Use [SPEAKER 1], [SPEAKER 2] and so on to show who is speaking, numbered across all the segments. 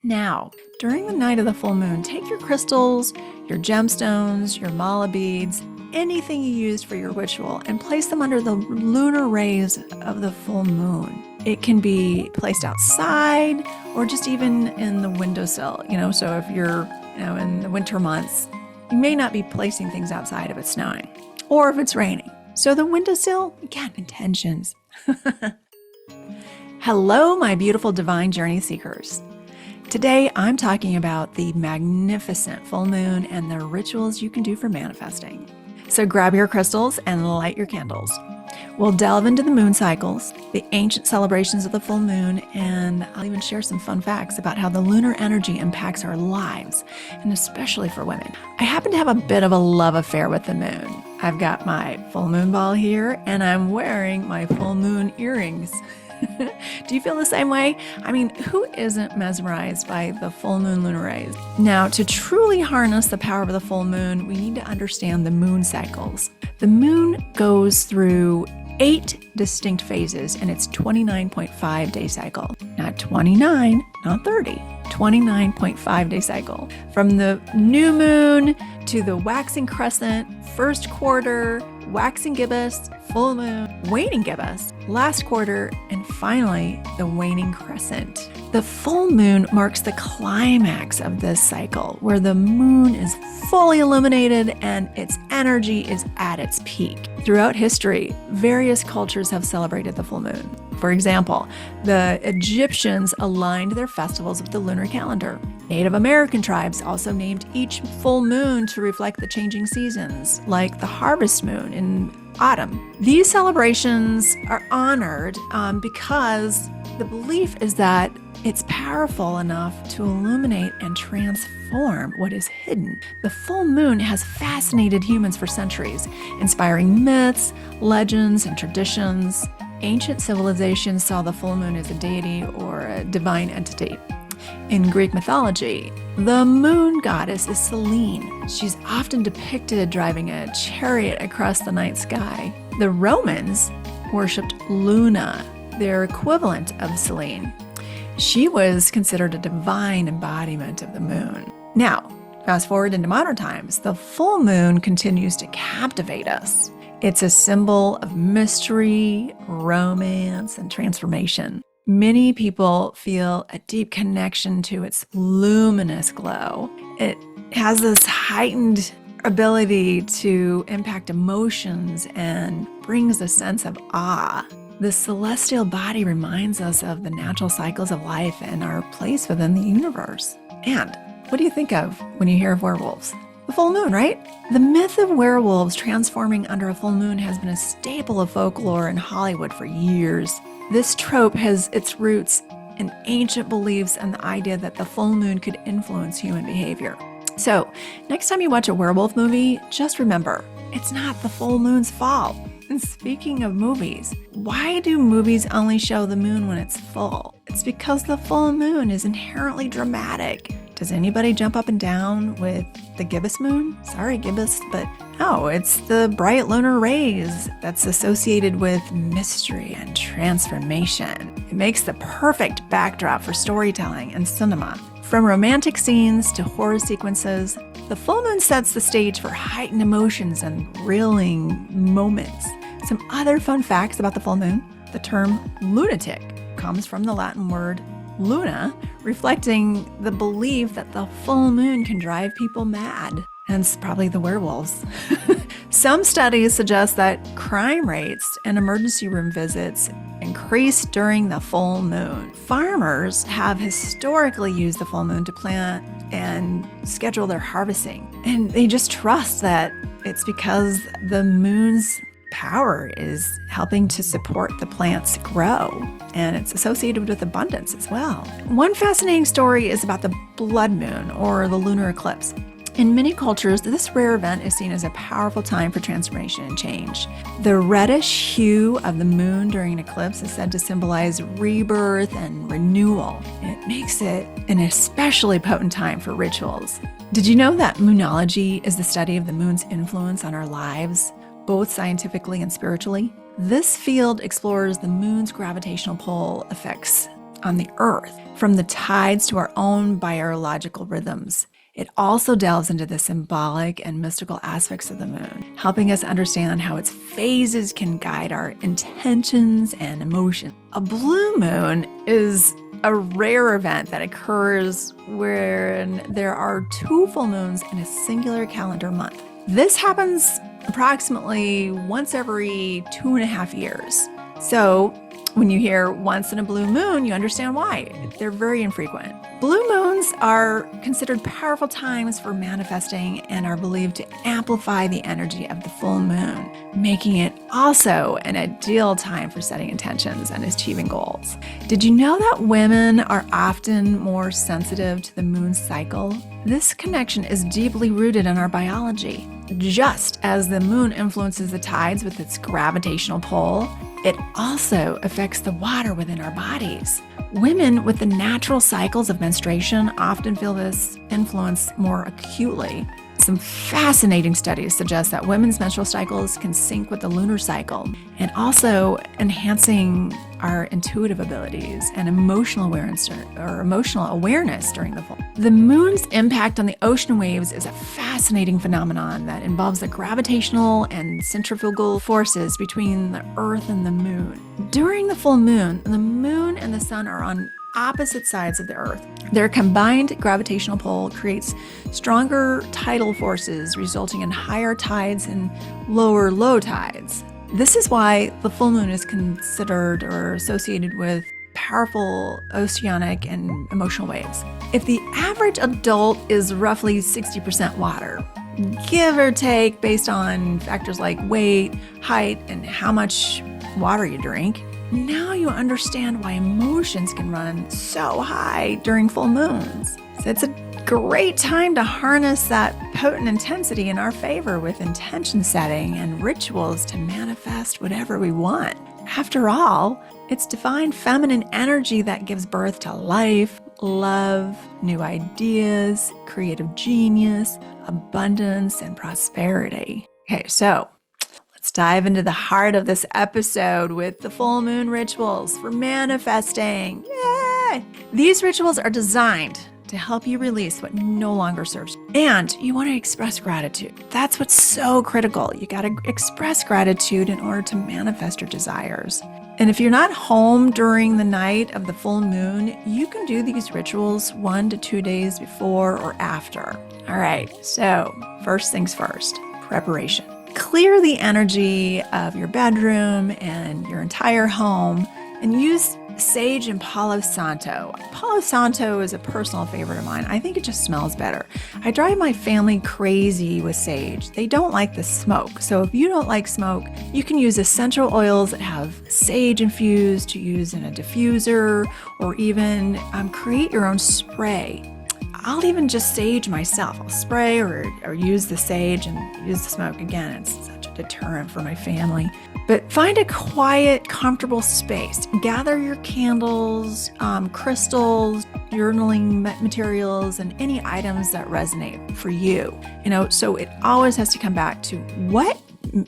[SPEAKER 1] Now, during the night of the full moon, take your crystals, your gemstones, your mala beads, anything you used for your ritual, and place them under the lunar rays of the full moon. It can be placed outside or just even in the windowsill, so if you're, in the winter months, you may not be placing things outside if it's snowing or if it's raining. So the windowsill, again, intentions. Hello, my beautiful divine journey seekers. Today, I'm talking about the magnificent full moon and the rituals you can do for manifesting. So grab your crystals and light your candles. We'll delve into the moon cycles, the ancient celebrations of the full moon, and I'll even share some fun facts about how the lunar energy impacts our lives, and especially for women. I happen to have a bit of a love affair with the moon. I've got my full moon ball here, and I'm wearing my full moon earrings. Do you feel the same way? I mean, who isn't mesmerized by the full moon lunar rays? Now, to truly harness the power of the full moon, we need to understand the moon cycles. The moon goes through 8 distinct phases in its 29.5 day cycle. Not 29, not 30, 29.5 day cycle. From the new moon to the waxing crescent, first quarter, waxing gibbous, full moon, waning gibbous, last quarter, and finally the waning crescent. The full moon marks the climax of this cycle, where the moon is fully illuminated and its energy is at its peak. Throughout history, various cultures have celebrated the full moon. For example, the Egyptians aligned their festivals with the lunar calendar. Native American tribes also named each full moon to reflect the changing seasons, like the harvest moon in autumn. These celebrations are honored because the belief is that it's powerful enough to illuminate and transform what is hidden. The full moon has fascinated humans for centuries, inspiring myths, legends, and traditions. Ancient civilizations saw the full moon as a deity or a divine entity. In Greek mythology, the moon goddess is Selene. She's often depicted driving a chariot across the night sky. The Romans worshipped Luna, their equivalent of Selene. She was considered a divine embodiment of the moon. Now, fast forward into modern times, the full moon continues to captivate us. It's a symbol of mystery, romance, and transformation. Many people feel a deep connection to its luminous glow. It has this heightened ability to impact emotions and brings a sense of awe. The celestial body reminds us of the natural cycles of life and our place within the universe. And what do you think of when you hear of werewolves? The full moon, right? The myth of werewolves transforming under a full moon has been a staple of folklore in Hollywood for years. This trope has its roots in ancient beliefs and the idea that the full moon could influence human behavior. So, next time you watch a werewolf movie, just remember, it's not the full moon's fault. And speaking of movies, why do movies only show the moon when it's full? It's because the full moon is inherently dramatic. Does anybody jump up and down with the gibbous moon? Sorry, gibbous, but no, it's the bright lunar rays that's associated with mystery and transformation. It makes the perfect backdrop for storytelling and cinema. From romantic scenes to horror sequences, the full moon sets the stage for heightened emotions and thrilling moments. Some other fun facts about the full moon: the term lunatic comes from the Latin word luna, reflecting the belief that the full moon can drive people mad, hence probably the werewolves. Some studies suggest that crime rates and emergency room visits increase during the full moon. Farmers have historically used the full moon to plant and schedule their harvesting, and they just trust that it's because the moon's power is helping to support the plants grow, and it's associated with abundance as well. One fascinating story is about the blood moon or the lunar eclipse. In many cultures, this rare event is seen as a powerful time for transformation and change. The reddish hue of the moon during an eclipse is said to symbolize rebirth and renewal. It makes it an especially potent time for rituals. Did you know that moonology is the study of the moon's influence on our lives, both scientifically and spiritually? This field explores the moon's gravitational pull effects on the earth, from the tides to our own biological rhythms. It also delves into the symbolic and mystical aspects of the moon, helping us understand how its phases can guide our intentions and emotions. A blue moon is a rare event that occurs when there are 2 full moons in a singular calendar month. This happens approximately once every 2.5 years. So when you hear once in a blue moon, you understand why. They're very infrequent. Blue moons are considered powerful times for manifesting and are believed to amplify the energy of the full moon, making it also an ideal time for setting intentions and achieving goals. Did you know that women are often more sensitive to the moon cycle? This connection is deeply rooted in our biology. Just as the moon influences the tides with its gravitational pull, it also affects the water within our bodies. Women with the natural cycles of menstruation often feel this influence more acutely. Some fascinating studies suggest that women's menstrual cycles can sync with the lunar cycle, and also enhancing our intuitive abilities and emotional awareness during the full. The moon's impact on the ocean waves is a fascinating phenomenon that involves the gravitational and centrifugal forces between the Earth and the moon. During the full moon, the moon and the sun are on opposite sides of the Earth. Their combined gravitational pull creates stronger tidal forces, resulting in higher tides and lower low tides. This is why the full moon is considered or associated with powerful oceanic and emotional waves. If the average adult is roughly 60% water, give or take based on factors like weight, height, and how much water you drink, now you understand why emotions can run so high during full moons. So it's a great time to harness that potent intensity in our favor with intention setting and rituals to manifest whatever we want. After all, it's divine feminine energy that gives birth to life, love, new ideas, creative genius, abundance, and prosperity. Okay, so let's dive into the heart of this episode with the full moon rituals for manifesting. Yay! These rituals are designed to help you release what no longer serves you. And you want to express gratitude. That's what's so critical. You got to express gratitude in order to manifest your desires. And if you're not home during the night of the full moon, you can do these rituals 1 to 2 days before or after. All right, so first things first, preparation. Clear the energy of your bedroom and your entire home and use sage and Palo Santo. Palo Santo is a personal favorite of mine. I think it just smells better. I drive my family crazy with sage. They don't like the smoke. So if you don't like smoke, you can use essential oils that have sage infused to use in a diffuser, or even create your own spray. I'll even just sage myself. I'll spray or use the sage and use the smoke. Again, it's such a deterrent for my family. But find a quiet, comfortable space. Gather your candles, crystals, journaling materials, and any items that resonate for you. So it always has to come back to what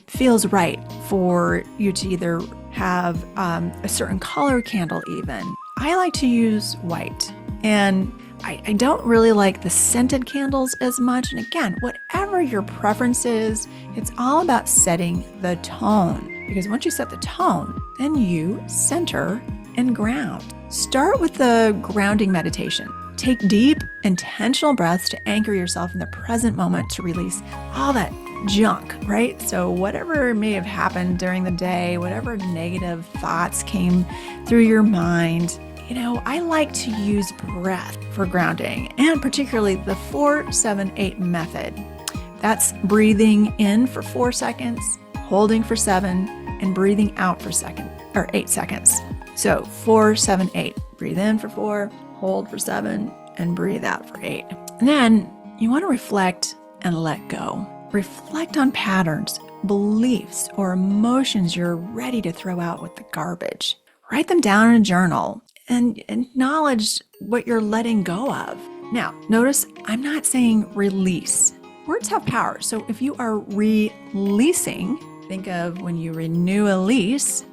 [SPEAKER 1] feels right for you to either have a certain color candle even. I like to use white. And I don't really like the scented candles as much. And again, whatever your preference is, it's all about setting the tone. Because once you set the tone, then you center and ground. Start with the grounding meditation. Take deep, intentional breaths to anchor yourself in the present moment to release all that junk, right? So whatever may have happened during the day, whatever negative thoughts came through your mind, I like to use breath for grounding, and particularly the 4-7-8 method. That's breathing in for 4 seconds, holding for 7, and breathing out for 8 seconds. So 4-7-8. Breathe in for 4, hold for 7, and breathe out for 8. And then you want to reflect and let go. Reflect on patterns, beliefs, or emotions you're ready to throw out with the garbage. Write them down in a journal and acknowledge what you're letting go of. Now, notice I'm not saying release. Words have power. So if you are releasing, think of when you renew a lease,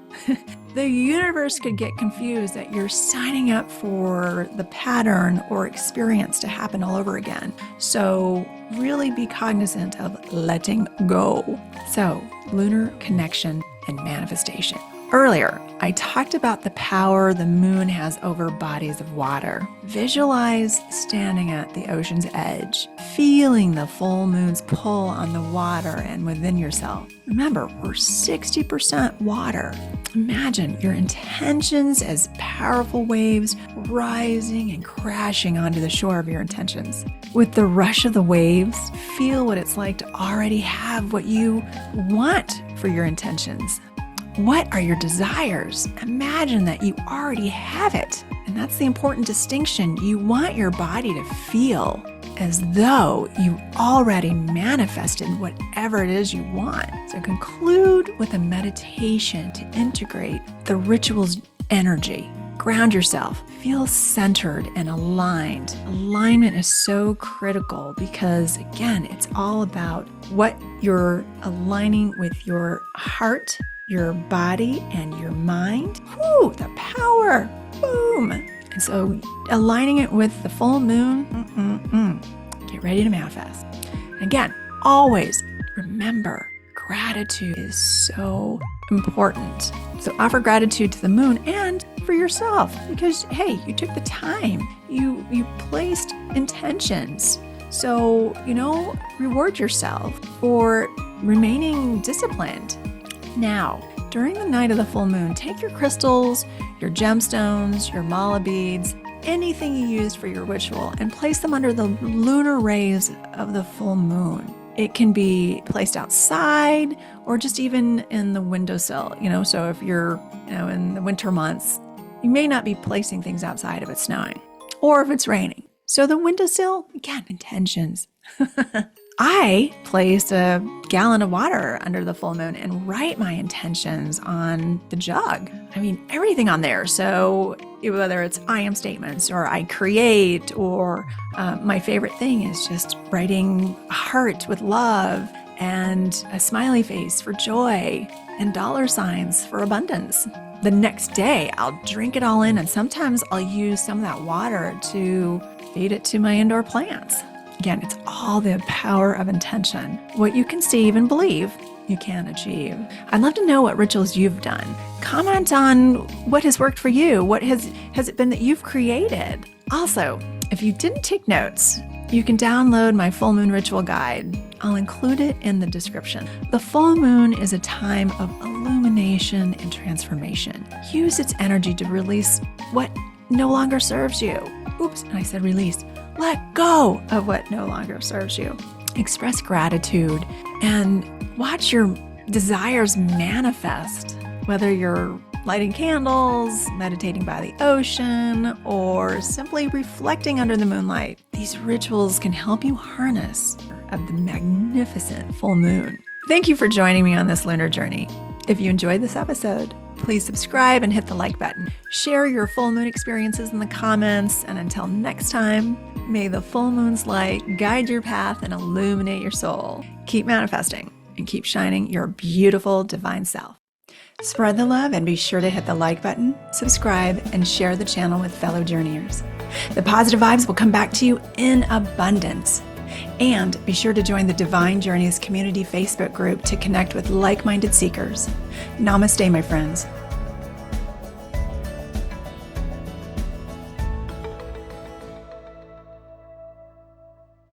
[SPEAKER 1] The universe could get confused that you're signing up for the pattern or experience to happen all over again. So really be cognizant of letting go. So, lunar connection and manifestation. Earlier, I talked about the power the moon has over bodies of water. Visualize standing at the ocean's edge, feeling the full moon's pull on the water and within yourself. Remember, we're 60% water. Imagine your intentions as powerful waves rising and crashing onto the shore of your intentions. With the rush of the waves, feel what it's like to already have what you want for your intentions. What are your desires? Imagine that you already have it. And that's the important distinction. You want your body to feel as though you already manifested whatever it is you want. So conclude with a meditation to integrate the ritual's energy. Ground yourself. Feel centered and aligned. Alignment is so critical because, again, it's all about what you're aligning with your heart, your body, and your mind. Whew, the power. Boom. And so aligning it with the full moon, get ready to manifest. Again, always remember, gratitude is so important. So offer gratitude to the moon and for yourself because, hey, you took the time. You placed intentions. So, reward yourself for remaining disciplined. Now, during the night of the full moon, take your crystals, your gemstones, your mala beads, anything you used for your ritual, and place them under the lunar rays of the full moon. It can be placed outside or just even in the windowsill, so if you're, in the winter months, you may not be placing things outside if it's snowing or if it's raining. So the windowsill, again, intentions. I place a gallon of water under the full moon and write my intentions on the jug. Everything on there. So whether it's I am statements or I create or my favorite thing is just writing a heart with love and a smiley face for joy and dollar signs for abundance. The next day, I'll drink it all in, and sometimes I'll use some of that water to feed it to my indoor plants. Again, it's all the power of intention. What you conceive and believe, you can achieve. I'd love to know what rituals you've done. Comment on what has worked for you. What has it been that you've created? Also, if you didn't take notes, you can download my full moon ritual guide. I'll include it in the description. The full moon is a time of illumination and transformation. Use its energy to release what no longer serves you. Oops, I said release. Let go of what no longer serves you. Express gratitude and watch your desires manifest, whether you're lighting candles, meditating by the ocean, or simply reflecting under the moonlight. These rituals can help you harness of the magnificent full moon. Thank you for joining me on this lunar journey. If you enjoyed this episode, please subscribe and hit the like button. Share your full moon experiences in the comments, and until next time, may the full moon's light guide your path and illuminate your soul. Keep manifesting and keep shining your beautiful divine self. Spread the love and be sure to hit the like button, subscribe, and share the channel with fellow journeyers. The positive vibes will come back to you in abundance. And be sure to join the Divine Journeys Community Facebook group to connect with like-minded seekers. Namaste, my friends.